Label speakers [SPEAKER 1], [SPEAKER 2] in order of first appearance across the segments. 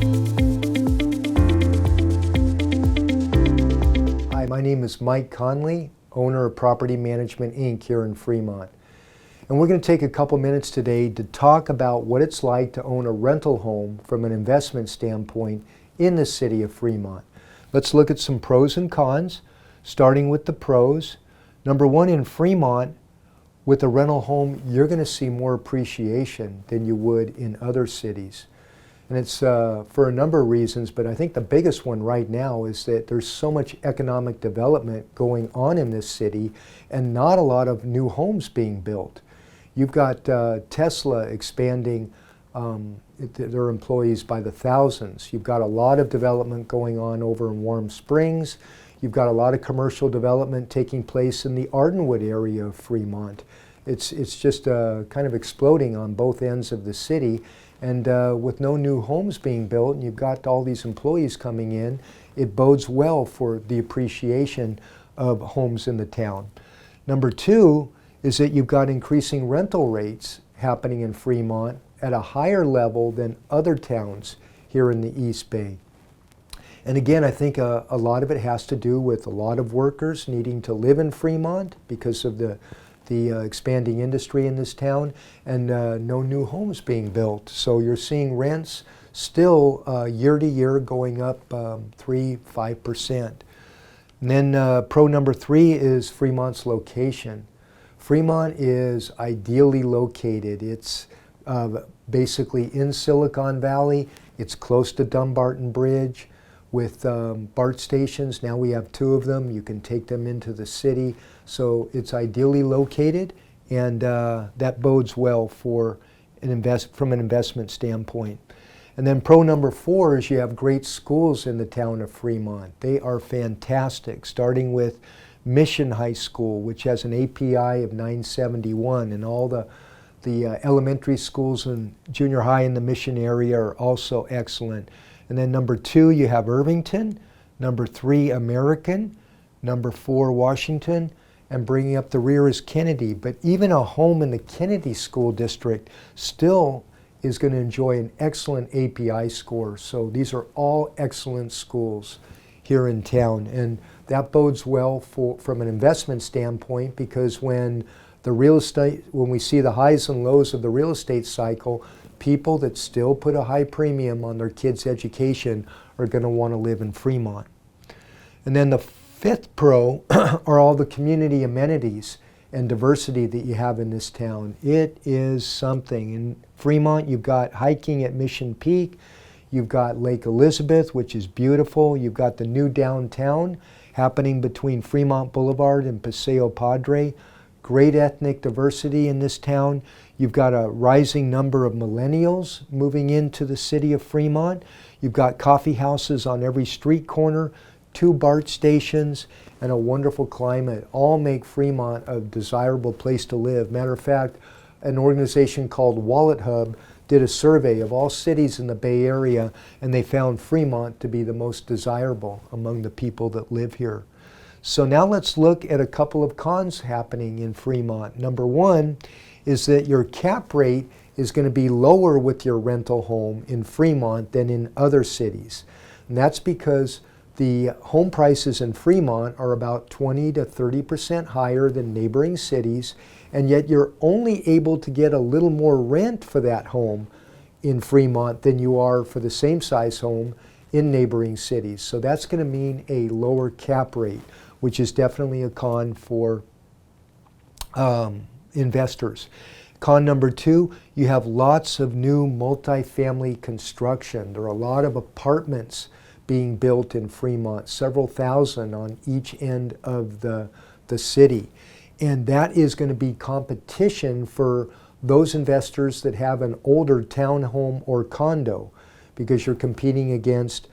[SPEAKER 1] Hi, my name is Mike Conley, owner of Property Management Inc. here in Fremont. And we're going to take a couple minutes today to talk about what it's like to own a rental home from an investment standpoint in the city of Fremont. Let's look at some pros and cons, starting with the pros. Number one, in Fremont, with a rental home, you're going to see more appreciation than you would in other cities. And it's for a number of reasons, but I think the biggest one right now is that there's so much economic development going on in this city and not a lot of new homes being built. You've got Tesla expanding their employees by the thousands. You've got a lot of development going on over in Warm Springs. You've got a lot of commercial development taking place in the Ardenwood area of Fremont. It's just kind of exploding on both ends of the city. And with no new homes being built, and you've got all these employees coming in, it bodes well for the appreciation of homes in the town. Number two is that you've got increasing rental rates happening in Fremont at a higher level than other towns here in the East Bay. And again, I think a lot of it has to do with a lot of workers needing to live in Fremont because of the expanding industry in this town, and no new homes being built. So you're seeing rents still year to year going up 3-5%. And then pro number three is Fremont's location. Fremont is ideally located. It's basically in Silicon Valley. It's close to Dumbarton Bridge with BART stations. Now we have 2 of them. You can take them into the city. So it's ideally located, and that bodes well for from an investment standpoint. And then pro number 4 is you have great schools in the town of Fremont. They are fantastic, starting with Mission High School, which has an API of 971, and all the elementary schools and junior high in the Mission area are also excellent. And then number 2, you have Irvington. Number 3, American. Number 4, Washington. And bringing up the rear is Kennedy. But even a home in the Kennedy School District still is going to enjoy an excellent API score. So these are all excellent schools here in town. And that bodes well from an investment standpoint, because when we see the highs and lows of the real estate cycle, people that still put a high premium on their kids' education are going to want to live in Fremont. And then the 5th pro are all the community amenities and diversity that you have in this town. It is something. In Fremont, you've got hiking at Mission Peak. You've got Lake Elizabeth, which is beautiful. You've got the new downtown happening between Fremont Boulevard and Paseo Padre. Great ethnic diversity in this town. You've got a rising number of millennials moving into the city of Fremont. You've got coffee houses on every street corner, 2 BART stations, and a wonderful climate. All make Fremont a desirable place to live. Matter of fact, an organization called Wallet Hub did a survey of all cities in the Bay Area, and they found Fremont to be the most desirable among the people that live here. So now let's look at a couple of cons happening in Fremont. Number 1 is that your cap rate is going to be lower with your rental home in Fremont than in other cities. And that's because the home prices in Fremont are about 20 to 30% higher than neighboring cities, and yet you're only able to get a little more rent for that home in Fremont than you are for the same size home in neighboring cities. So that's going to mean a lower cap rate, which is definitely a con for investors. Con number 2, you have lots of new multifamily construction. There are a lot of apartments being built in Fremont, several thousand on each end of the city. And that is going to be competition for those investors that have an older townhome or condo, because you're competing against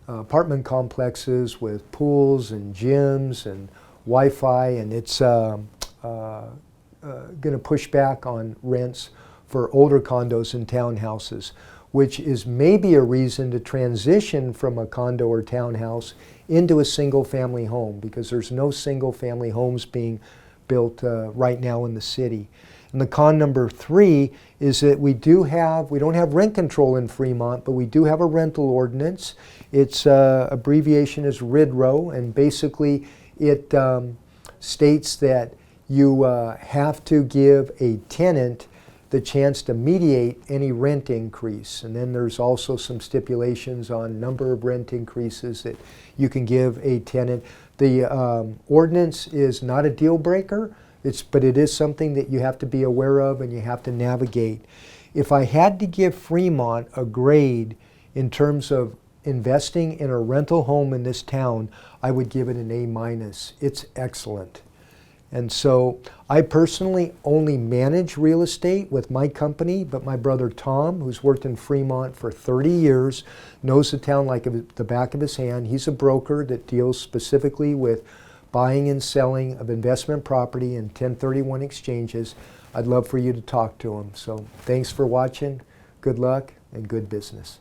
[SPEAKER 1] apartment complexes with pools and gyms and Wi-Fi, and it's going to push back on rents for older condos and townhouses, which is maybe a reason to transition from a condo or townhouse into a single-family home, because there's no single-family homes being built right now in the city. And the con number 3 is that we don't have rent control in Fremont, but we do have a rental ordinance. Its abbreviation is RIDRO, and basically it states that you have to give a tenant the chance to mediate any rent increase. And then there's also some stipulations on number of rent increases that you can give a tenant. The ordinance is not a deal breaker, but it is something that you have to be aware of and you have to navigate. If I had to give Fremont a grade in terms of investing in a rental home in this town, I would give it an A-. It's excellent. And so I personally only manage real estate with my company, but my brother Tom, who's worked in Fremont for 30 years, knows the town like the back of his hand. He's a broker that deals specifically with buying and selling of investment property and 1031 exchanges. I'd love for you to talk to him. So thanks for watching. Good luck and good business.